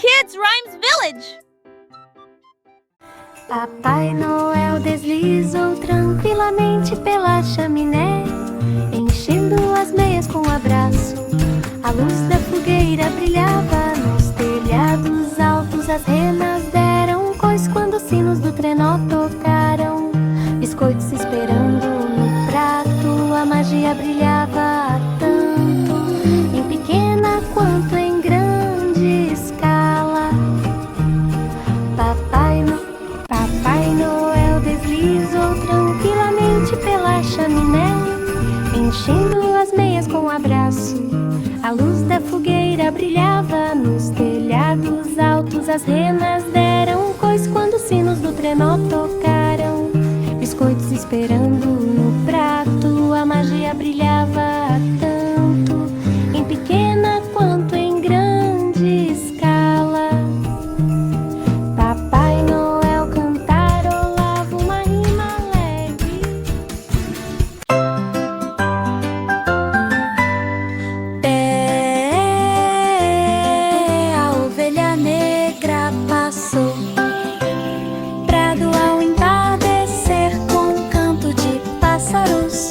Kids Rhymes Village! Papai Noel deslizou tranquilamente pela chaminé, enchendo as meias com um abraço. A luz da fogueira brilhava nos telhados altos. As renas deram um coice quando os sinos do trenó tocaram. Biscoitos esperando no prato, a magia brilhava tanto, em pequena quanto em grande escala. Papai Noel deslizou tranquilamente pela chaminé, enchendo as meias com um abraço. A luz da fogueira brilhava nos telhados altos. As renas deram um coice quando os sinos do trenó tocaram. Biscoitos esperando no prato, a magia brilhava tanto, em pequena quanto em grande escala. Papai Noel cantarolava uma rima alegre. A ovelha negra passou, prado ao entardecer com um canto de pássaros,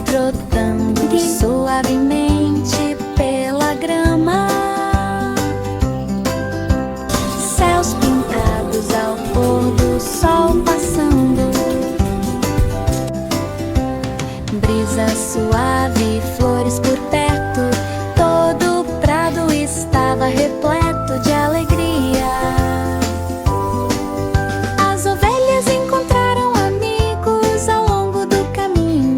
trotando suavemente pela grama. Céus pintados ao pôr do sol passando, brisa suave, flores por perto. Todo o prado estava repleto de alegria. As ovelhas encontraram amigos ao longo do caminho,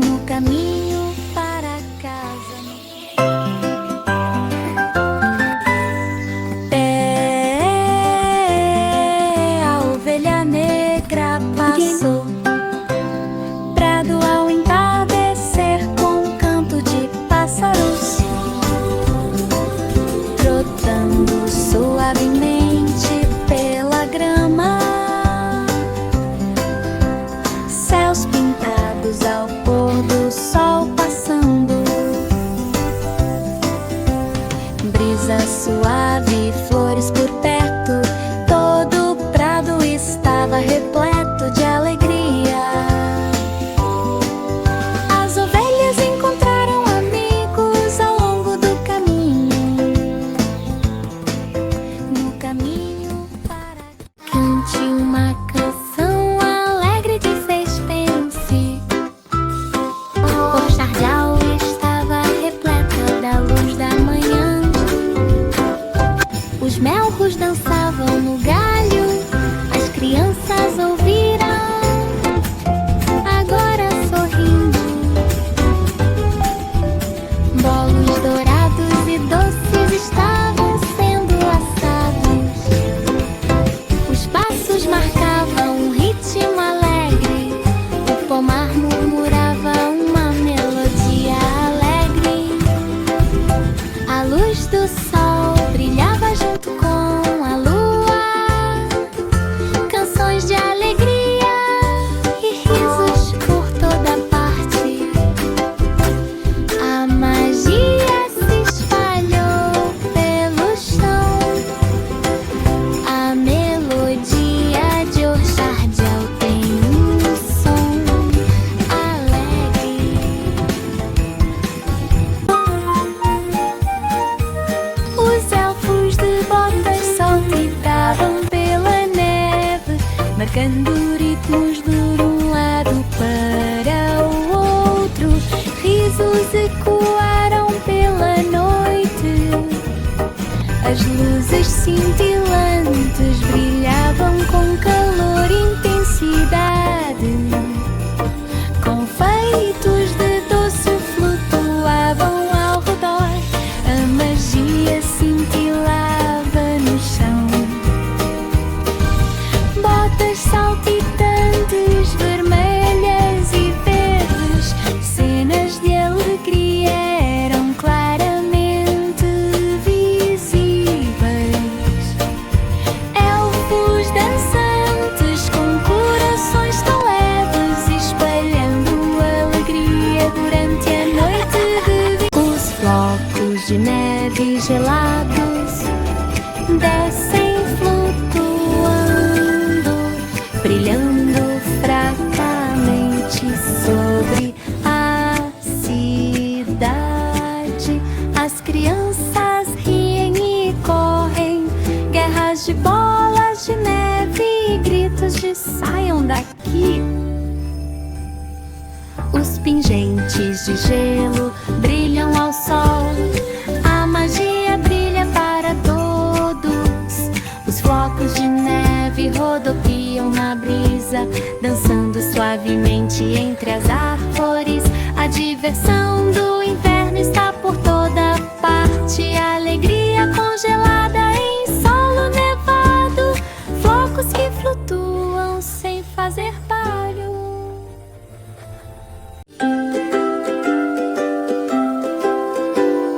no caminho para casa. A ovelha negra passou, prado ao entardecer com um canto de pássaros, trotando suavemente pela grama. Céus pintados ao pôr do sol passando, brisa suave, flores por perto. Todo o prado estava repleto de alegria. As ovelhas encontraram amigos ao longo do caminho, no caminho para... Cante uma canção alegre de suspense. O jardial estava repleta da luz da manhã. Os melros dançavam no galho, as crianças ouviram, agora sorrindo. Bolos dourados e doces estavam sendo assados. Os passos marcavam um ritmo alegre, o pomar murmurava uma melodia alegre. A luz do sol brilhava junto com a lua, canções de alegria e risos por toda parte. A magia se espalhou pelo chão, a melodia de Orchardial tem um som alegre. Os elfos de botas saltitavam pela neve, marcando ritmos de um lado para o outro. Risos ecoaram pela noite, as luzes cintilantes brilhavam com calor e intensidade. Confeitos de doce flutuavam ao redor, a magia cintilava no chão. Botas saltitantes, vermelhas e verdes, cenas de alegria eram claramente visíveis. flocos de neve gelados descem flutuando, brilhando fracamente sobre a cidade. As crianças riem e correm, guerras de bolas de neve e gritos de saiam daqui. Os pingentes de gelo brilham ao sol, a magia brilha para todos. Os flocos de neve rodopiam na brisa, dançando suavemente entre as árvores. A diversão do inverno está por toda parte, a alegria congelada em solo nevado, flocos que flutuam sem fazer barulho.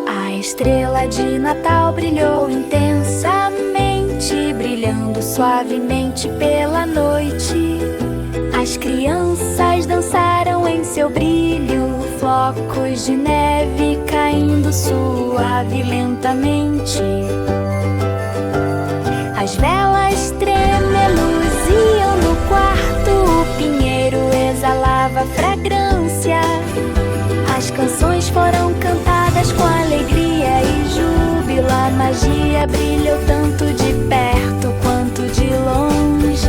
A estrela de Natal brilhou intensamente, brilhando suavemente pela noite. As crianças dançaram em seu brilho, flocos de neve caindo suave e lentamente. As velas tremeluziam no quarto, o pinheiro exalava fragrância. As canções foram cantadas com alegria e júbilo. A magia brilhou tanto de perto quanto de longe.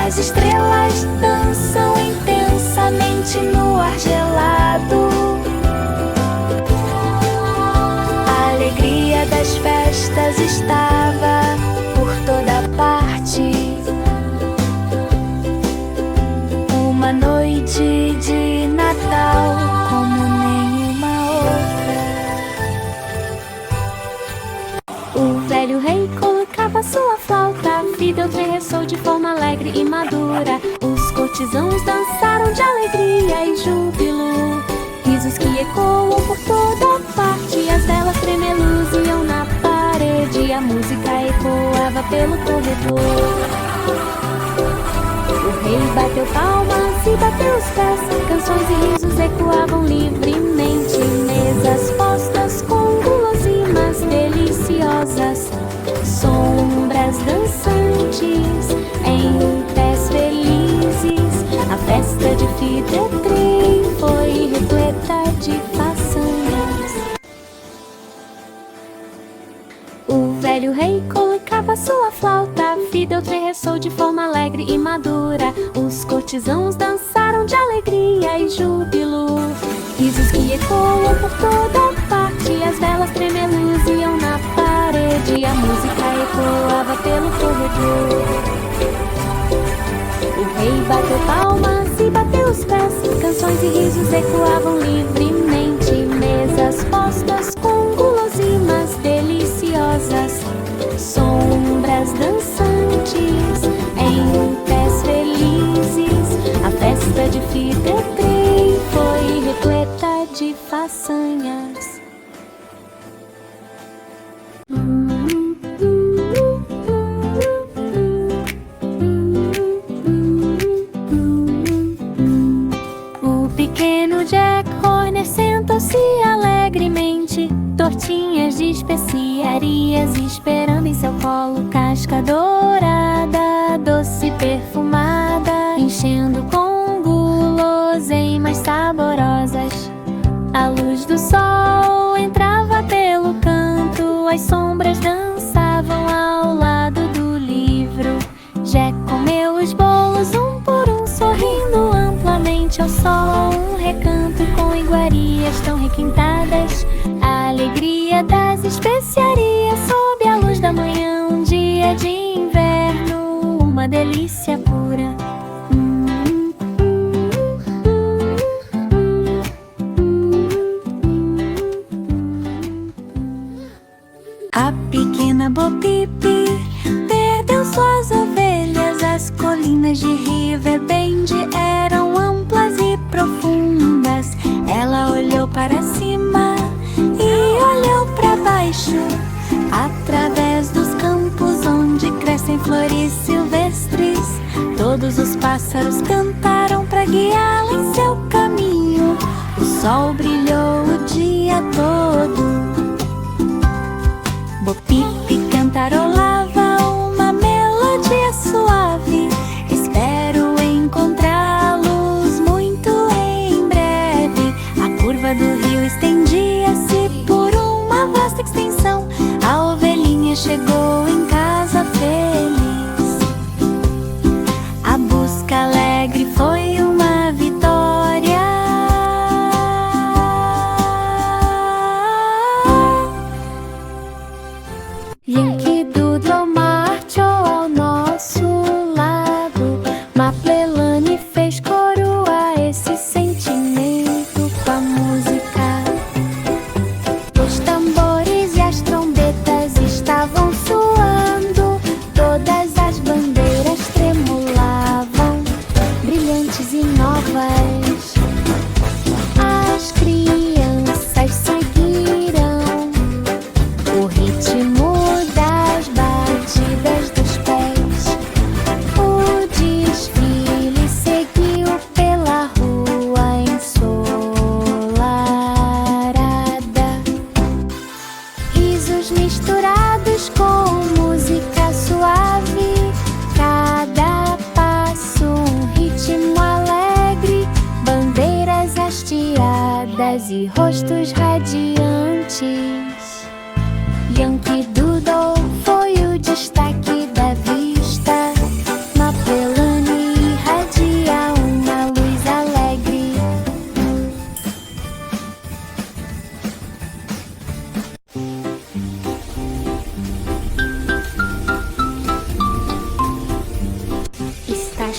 As estrelas dançam intensamente no ar gelado. A alegria das festas estava por toda parte. Uma noite de Natal como nenhuma outra. O velho rei colocava sua flauta, a vida ressoou de forma alegre e madura. Os cortesãos dançaram de alegria e júbilo, risos que ecoam por toda parte. As velas tremeluziam na parede, a música ecoava pelo corredor. O rei bateu palmas e bateu os pés, canções e risos ecoavam livremente. Mesas postas com guloseimas deliciosas, sombras dançantes em pés felizes. A festa de Fideltrem foi repleta de façanhas. O velho rei colocava sua flauta, a Fideltrem ressoou de forma alegre e madura. Os cortesãos dançaram de alegria e júbilo, risos que ecoam por toda parte. As velas tremeluziam na parede, a música ecoava pelo corredor. O rei bateu palmas e bateu os pés, canções e risos ecoavam livremente. Mesas postas com guloseimas deliciosas, sombras dançantes em pés felizes. A festa de Fideltrem foi repleta de façanhas. O pequeno Jack Horner sentou-se alegremente, tortinhas de especiarias esperando em seu colo, casca dourada, doce perfumada, enchendo com guloseimas saborosas. A luz do sol entrava pelo canto, as sombras dançavam ao lado do livro. Jack comeu os bolos um por um, sorrindo amplamente ao sol. Um recanto com iguarias tão requintadas, a alegria das especiarias sob a luz da manhã. Um dia de inverno, uma delícia pura. A pequena Bo Peep perdeu suas ovelhas. As colinas de Riverbend eram amplas e profundas. Ela olhou para cima e olhou para baixo, através dos campos onde crescem flores silvestres. Todos os pássaros cantaram para guiá-la em seu caminho. O sol brilhou o dia todo Pipi cantarolava uma melodia suave. Espero encontrá-los muito em breve. A curva do rio estendia-se por uma vasta extensão. A ovelhinha chegou em casa feliz. A busca alegre foi uma vitória. Yankee Doodle marchou ao nosso lado. Maplelane fez coro a esse sentimento com a música. Os tambores e as trombetas estavam soando. Todas as bandeiras tremulavam, brilhantes e novas. As crianças seguiram o ritmo das batidas dos pés. O desfile seguiu pela rua ensolarada. Risos misturados com música suave. Cada passo um ritmo alegre. Bandeiras hasteadas e rostos radiantes. Yankee Doodle foi o destaque da vista. Maplelane irradia uma luz alegre. Está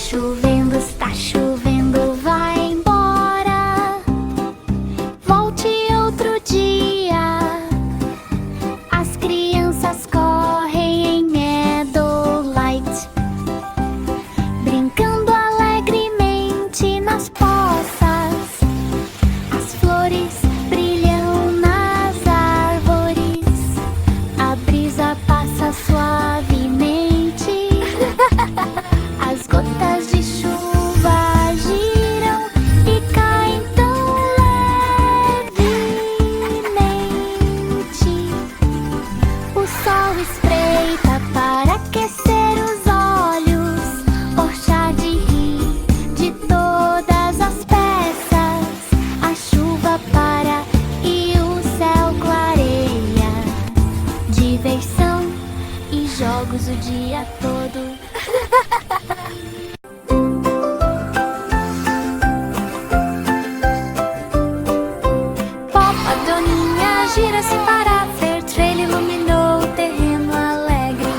chovendo, vai embora. Volte outro dia. As crianças correm em Meadowlight, brincando alegremente nas poças. As flores brilham nas árvores. A brisa passa suavemente. As gotas de chuva giram e caem tão levemente. O sol espreita para aquecer os olhos. Orchard ri de todas as peças. A chuva para e o céu clareia. Diversão e jogos o dia todo. Pop, a doninha gira-se para ver. Trail iluminou o terreno alegre.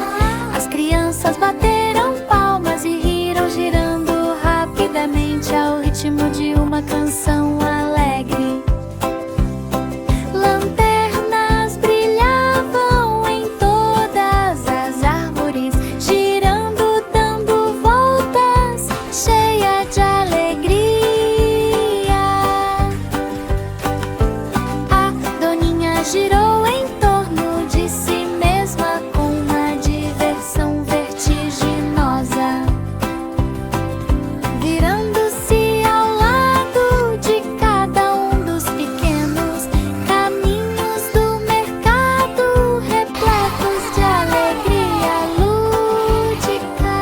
As crianças bateram palmas e riram, girando rapidamente ao ritmo de uma canção alegre. Lanternas brilhavam em todas as árvores, girando, dando voltas, cheia de alegria. A doninha girou em torno de si mesma com uma diversão vertiginosa, virando-se ao lado de cada um dos pequenos caminhos do mercado, repletos de alegria lúdica.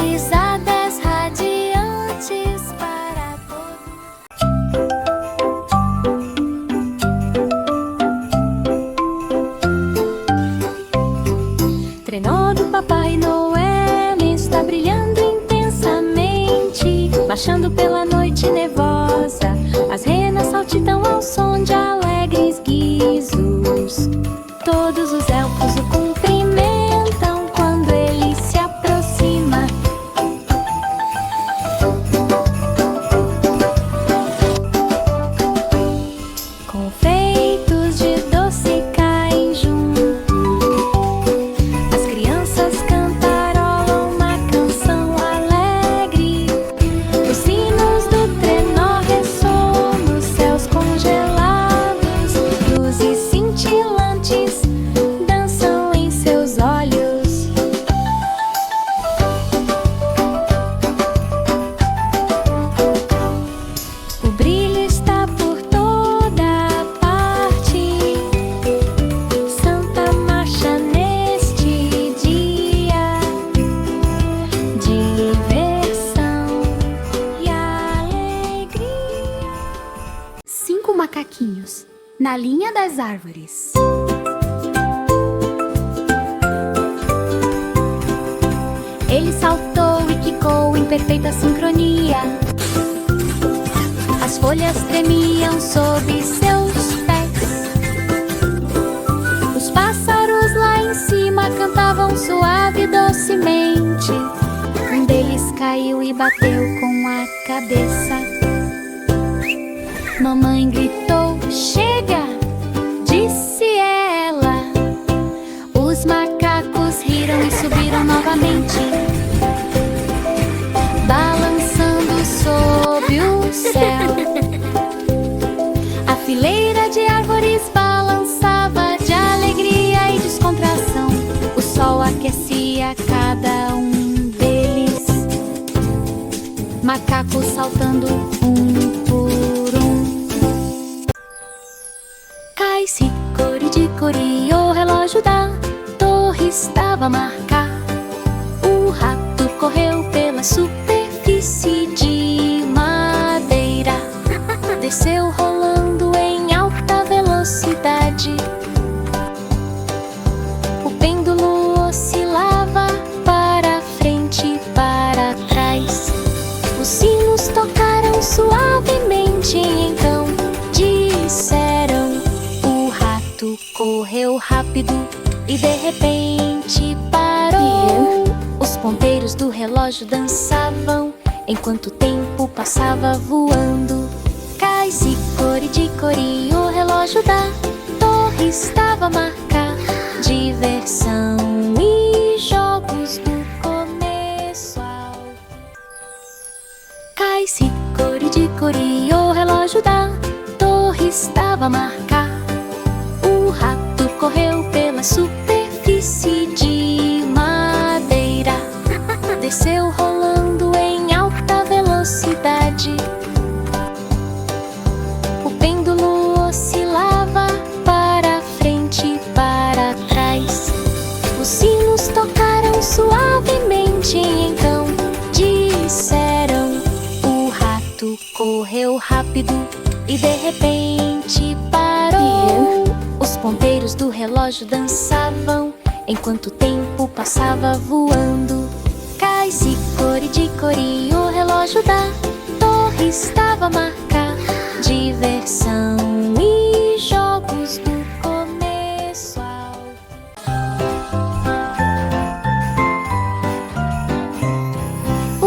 Risadas radiantes para todos. Trenó do Papai Noel está brilhando intensamente, marchando pela noite nevosa. As renas saltitam ao som de alegres guizos. Todos os elfos o cumprimentam quando ele se aproxima. Confeitos de doce caem junto. As crianças cantarolam uma canção alegre. Os sinos do trenó macaquinhos, na linha das árvores. Ele saltou e quicou em perfeita sincronia. As folhas tremiam sob seus pés. Os pássaros lá em cima cantavam suave e docemente. Um deles caiu e bateu com a cabeça. Mamãe gritou: "Chega!", disse ela. Os macacos riram e subiram novamente, balançando sob o céu. A fileira de árvores balançava de alegria e descontração. O sol aquecia cada um deles, macacos saltando um por um. Cai-se, cori-de-cori, o relógio da torre estava a marcar. O rato correu pela superfície de madeira, desceu rolando em alta velocidade. O pêndulo oscilava para frente e para trás. Os sinos tocaram suavemente e então disseram: o rato correu rápido e de repente parou. Os ponteiros do relógio dançavam enquanto o tempo passava voando. Cai-se, cori-de-cori, o relógio da torre estava a marcar diversão e jogos do começo ao... Cai-se, cori-de-cori, o relógio da torre estava a marcar. O rato correu pela superfície de madeira, desceu rolando em alta velocidade. O pêndulo oscilava para frente e para trás. Os sinos tocaram suavemente e então disseram: o rato correu rápido e de repente parou. Os ponteiros do relógio dançavam enquanto o tempo passava voando. Cai-se, cori-de-cori, o relógio da torre estava a marcar diversão e jogos do começo ao...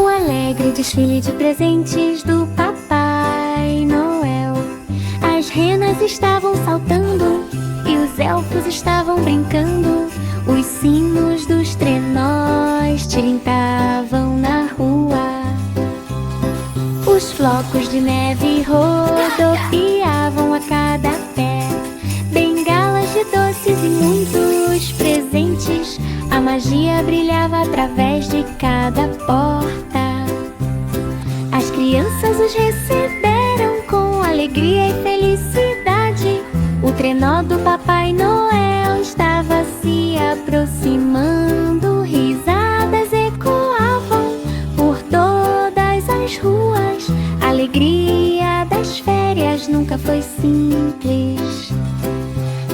O alegre desfile de presentes do Papai Noel. As renas estavam saltando e os elfos estavam brincando. Os sinos dos trenós tilintavam na rua. Os flocos de neve rodopiavam a cada pé. Bengalas de doces e muitos presentes. A magia brilhava através de cada porta. As crianças os receberam com alegria e felicidade. O trenó do Papai Noel estava se aproximando. Risadas ecoavam por todas as ruas. A alegria das férias nunca foi simples.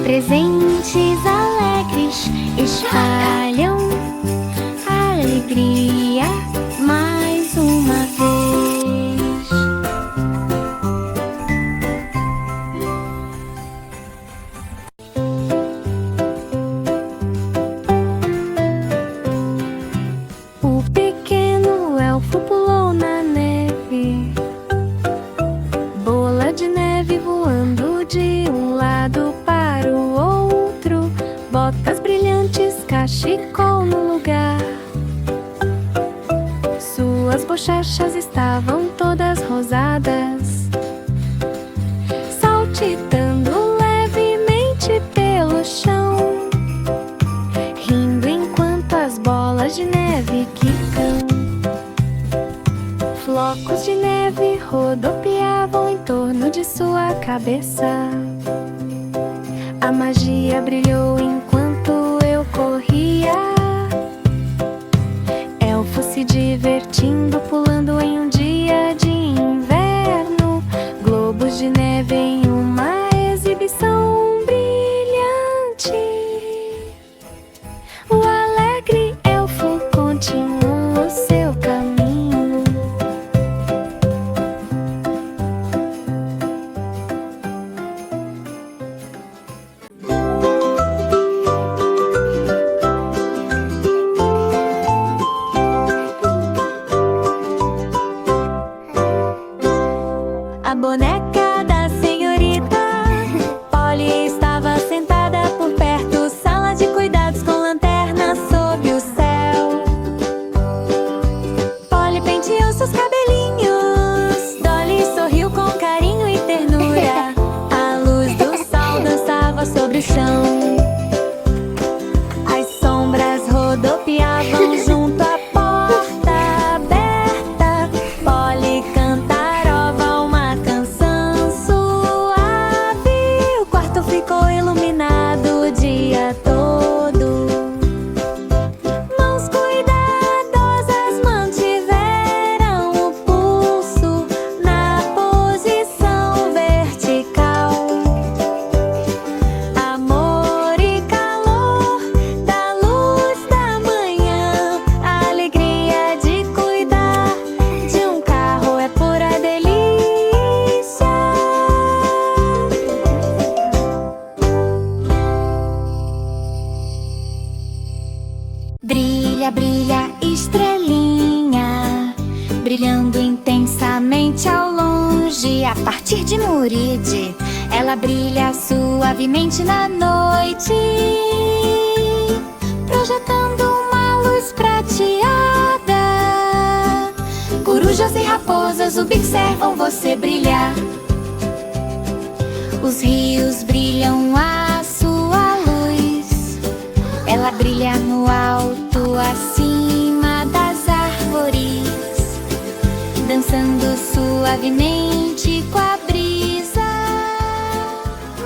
Presentes alegres espalham a alegria mais uma vez. O pequeno elfo pulou na neve, bola de neve voando de um lado para o outro, botas brilhantes, cachecol no lugar. Suas bochechas estavam todas rosadas, saltitando levemente pelo chão, rindo enquanto as bolas de neve quicam. Flocos de neve rodopiavam em torno de sua cabeça. A magia brilhou enquanto eu corria. Elfo se divertindo, pulando em um dia de inverno. Globos de neve em uma boneca da senhorita. Polly estava sentada por perto, sala de cuidados com lanterna sob o céu. Polly penteou seus cabelinhos, Dolly sorriu com carinho e ternura. A luz do sol dançava sobre o chão. As sombras rodopiavam junto à porta aberta. Polly cantarova uma canção suave. O quarto ficou iluminado o dia todo. Mãos cuidadosas mantiveram o pulso na posição vertical. Amor e calor da luz da manhã, a alegria de cuidar de um carro é pura delícia. Brilha, brilha, estrelinha, brilhando intensamente ao longe. A partir de Muride, ela brilha suavemente na noite, projetando uma luz prateada. Corujas e raposas observam você brilhar. Os rios brilham à sua luz. Ela brilha no alto, acima das árvores, dançando suavemente com a brisa.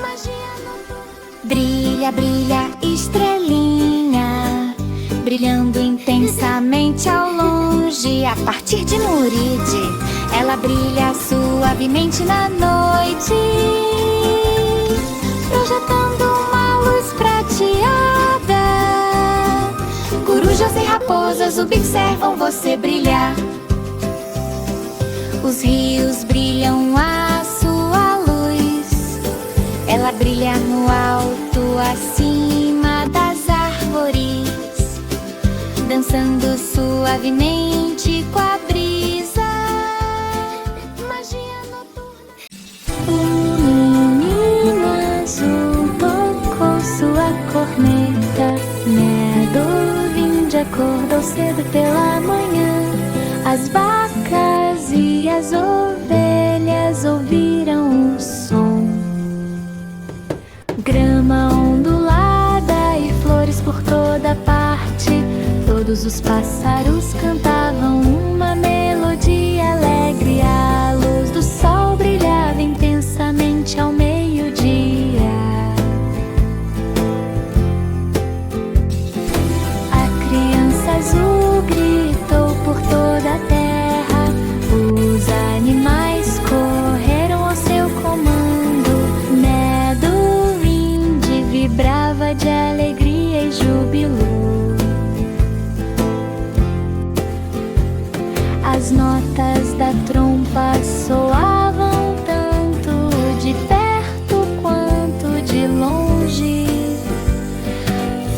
Magia noturna. Brilha, brilha, estrelinha, brilhando intensamente ao longe. A partir de Muride, ela brilha suavemente na noite, projetando uma luz prateada. Corujas e raposas observam você brilhar. Os rios brilham à sua luz. Ela brilha no alto, acima das árvores, dançando suavemente com a brisa. Magia noturna. O menino azul tocou sua corneta. Meadowwind acordou cedo pela manhã. As vacas e as ovelhas ouviram o som. Grama ondulada e flores por toda parte. Todos os pássaros cantavam uma melodia alegre. A luz do sol brilhava intensamente ao meio-dia. A criança azul gritou por toda a terra. Os animais correram ao seu comando. Meadowwind vibrava de alegria e júbilo. As notas da trompa soavam tanto de perto quanto de longe.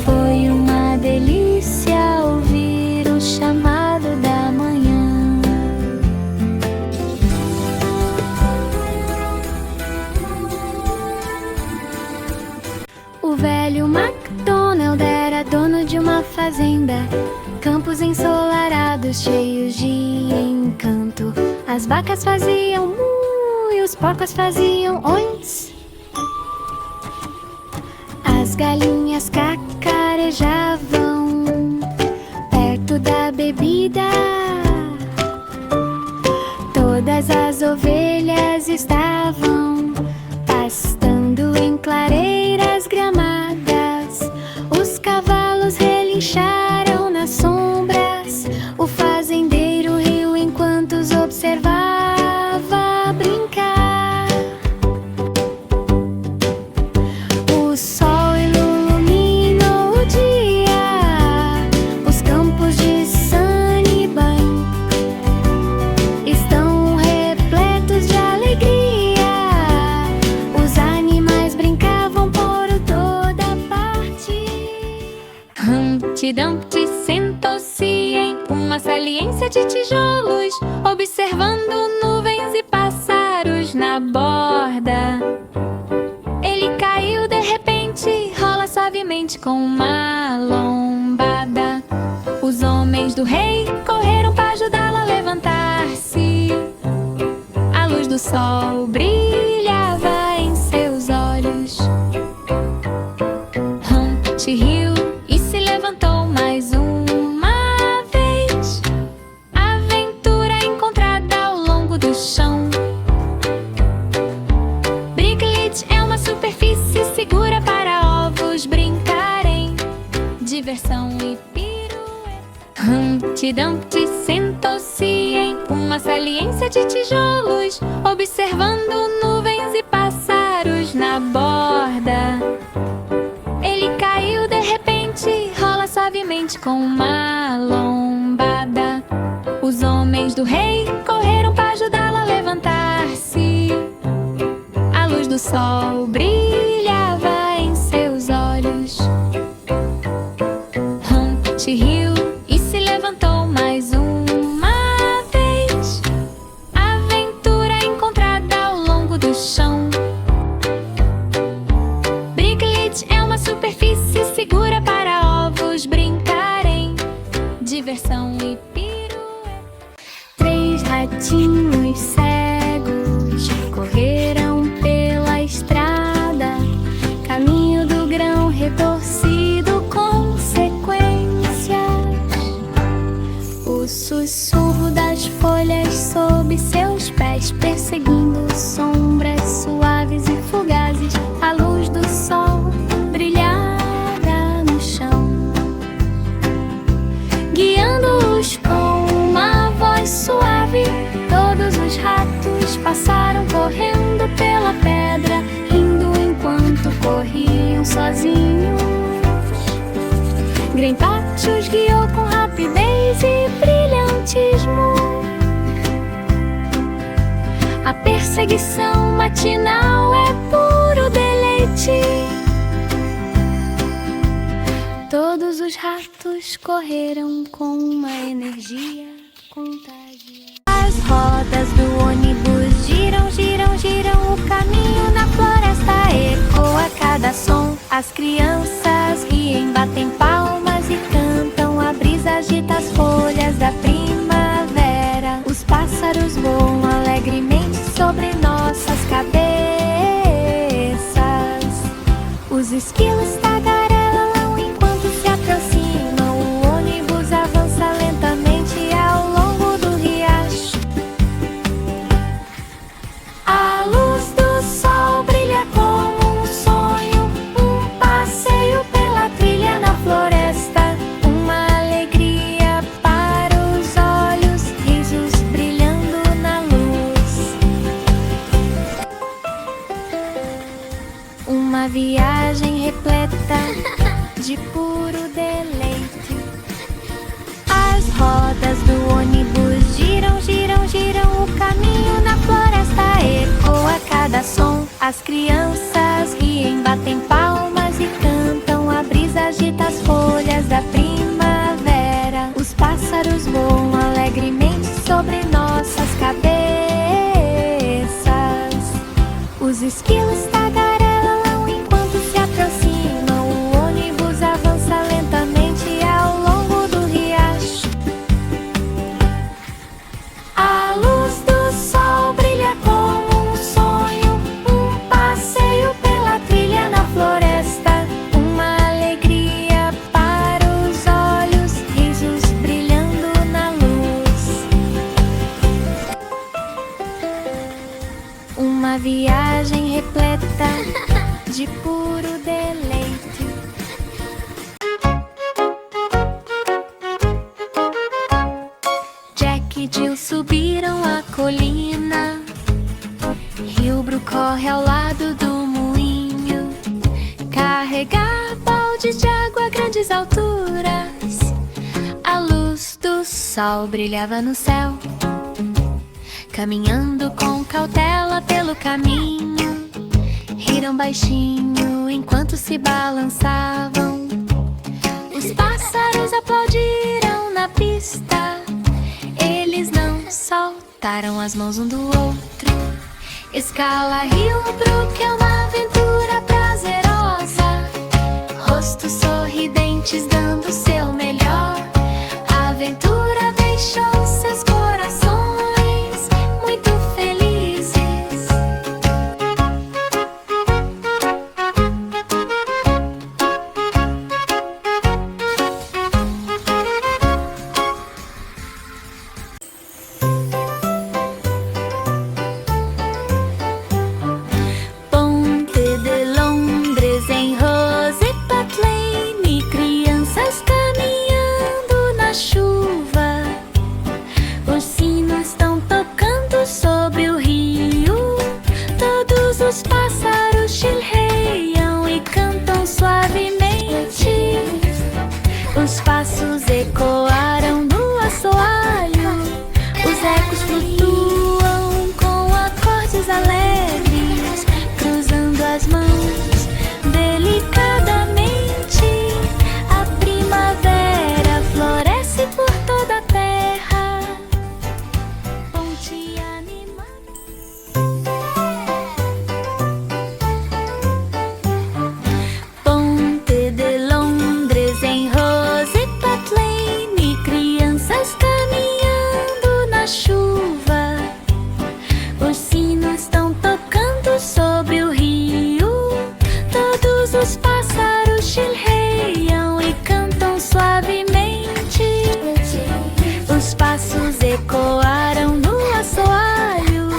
Foi uma delícia ouvir o chamado da manhã. O velho MacDonald era dono de uma fazenda. Campos ensolarados, cheios de encanto. As vacas faziam mu e os porcos faziam oins. As galinhas cacarejavam perto da bebida. Todas as ovelhas estavam pastando em clareiras gramadas. Os cavalos relincharam nas sombras. O fazendeiro riu enquanto os observava brincar. O sol iluminou o dia. Os campos de Sunnybank estão repletos de alegria. Os animais brincavam por toda parte. Humpty Dumpty sentou-se em uma saliência de tijolos, observando nuvens e pássaros na borda. Ele caiu de repente, rola suavemente com uma lombada. Os homens do rei correram para ajudá-lo a levantar-se. A luz do sol brilhava em seus olhos. Humpty riu e se levantou mais uma vez. Aventura encontrada ao longo do chão. Bricklet é uma superfície segura para ovos brincarem. Diversão e pirueta. Humpty Dumpty sentou-se em uma saliência de tijolos, observando nuvens e pássaros na borda. Ele caiu de repente, rola suavemente com uma lombada. Os homens do rei correram para ajudá-lo a levantar-se. A luz do sol brilhava em seus olhos. Humpty riu e se levantou mais uma vez. Aventura encontrada ao longo do chão. Bricklet é uma superfície segura para ovos brincarem. Diversão e pirueta. 3 ratinhos cegos correram pela estrada, caminho do grão retorcido com sequências. O sussurro das folhas sob seus pés, perseguindo sombras suaves e fugazes. A luz do sol brilhava no chão, guiando-os com uma voz suave. Todos os ratos passaram correndo pela pedra, rindo enquanto corriam sozinhos. Green-Patch os guiou com rapidez e brilhantismo. A perseguição matinal é puro deleite. Todos os ratos correram com uma energia contagiante. As rodas do ônibus giram, giram, giram. O caminho na floresta ecoa cada som. As crianças riem, batem palmas e cantam. A brisa agita as folhas da primavera. Os pássaros voam alegremente sobre nossas cabeças. Os esquilos tagarelam enquanto se aproximam. O ônibus avança lentamente ao longo do riacho. A luz do sol brilha como um sonho. Um passeio pela trilha na floresta. Uma alegria para os olhos, risos brilhando na luz. Uma viagem repleta de puro deleite. As rodas do ônibus giram, giram, giram. O caminho na floresta ecoa cada som. As crianças riem, batem palmas e cantam. A brisa agita as folhas da primavera. Os pássaros voam alegremente sobre nossas cabeças. Os esquilos tagarelam enquanto se aproximam. O ônibus avança lentamente ao longo do riacho. A luz do sol brilha como um sonho. Um passeio pela trilha na floresta. Uma alegria para os olhos, risos brilhando na luz. Uma viagem repleta de puro deleite. Jack e Jill subiram a colina. Hilbro corre ao lado do moinho, carregar baldes de água a grandes alturas. A luz do sol brilhava no céu, caminhando com cautela pelo caminho. Riram baixinho enquanto se balançavam. Os pássaros aplaudiram na pista. Eles não soltaram as mãos um do outro. Escala Rio Brook é uma aventura prazerosa. Rostos sorridentes dando seu melhor. A aventura deixou seus corações muito felizes. Ponte de Londres em Rosepat Lane, crianças caminhando na chuva. Os sinos estão tocando sobre o rio. Todos os pássaros chilreiam e cantam suavemente. Os passos ecoaram no assoalho. Os ecos flutuam com acordes alegres, cruzando as mãos delicadamente. A primavera floresce por toda a terra. Ponte animada. Ponte de Londres em Rosepat Lane, crianças caminhando na chuva. Os sinos estão tocando sobre o rio. Todos os pássaros chilreiam e cantam suavemente. Os passos ecoaram no assoalho.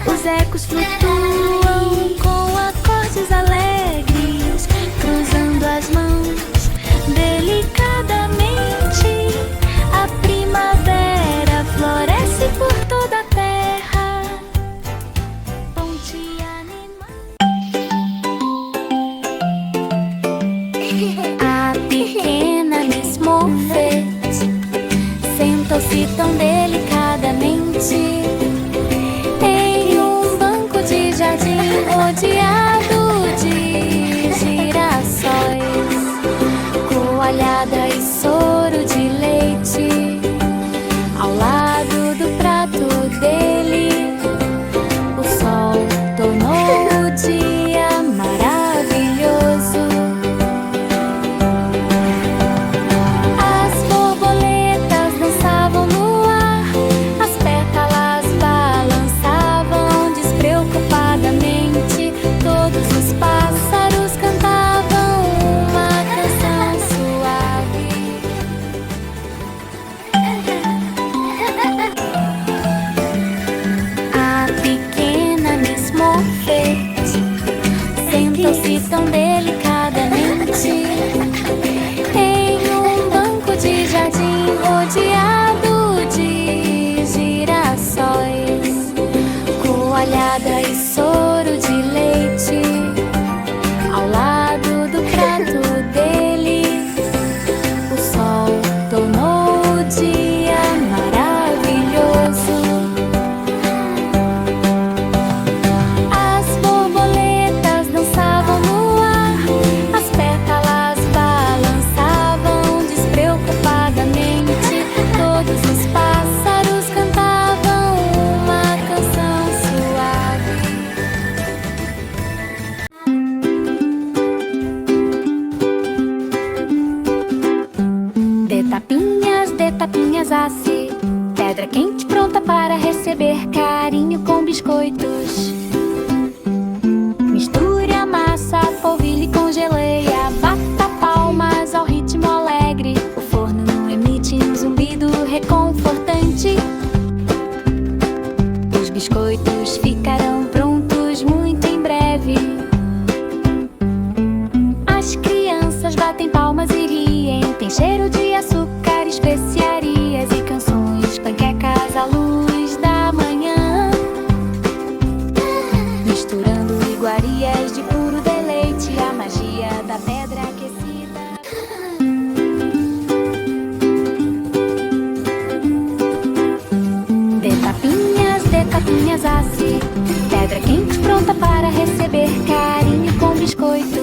Os ecos flutuam com acordes alegres, cruzando as mãos delicadamente. A primavera floresce por toda a terra. Ponte animada. A pequena Miss Moffat sentou-se tão delicadamente em um banco de jardim rodeado de girassóis, coalhada e soro de leite. Ao lado do prato dele, o sol tornou o dia maravilhoso. As borboletas dançavam no ar, as pétalas balançavam despreocupadamente. Todos os pássaros cantavam uma canção suave. A pequena Miss Moffat sentou-se tão delicadamente em um banco de jardim rodeado de girassóis, coalhada e soro de leite. Ao lado do prato dele, o sol tornou o dia maravilhoso. As borboletas dançavam no ar, as pétalas balançavam despreocupadamente. Todos os pássaros cantavam uma canção suave. De tapinhas assim, pedra quente pronta para receber carinho com biscoitos. Misture a massa, polvilhe com geleia, bata palmas ao ritmo alegre. O forno não emite um zumbido reconfortante. Os biscoitos ficarão prontos muito em breve. As crianças batem palmas e riem. Tem cheiro de açúcar, especiarias e canções, panquecas à luz da manhã, misturando iguarias de puro deleite, a magia da pedra aquecida. De tapinhas assim, pedra quente pronta para receber carinho com biscoitos.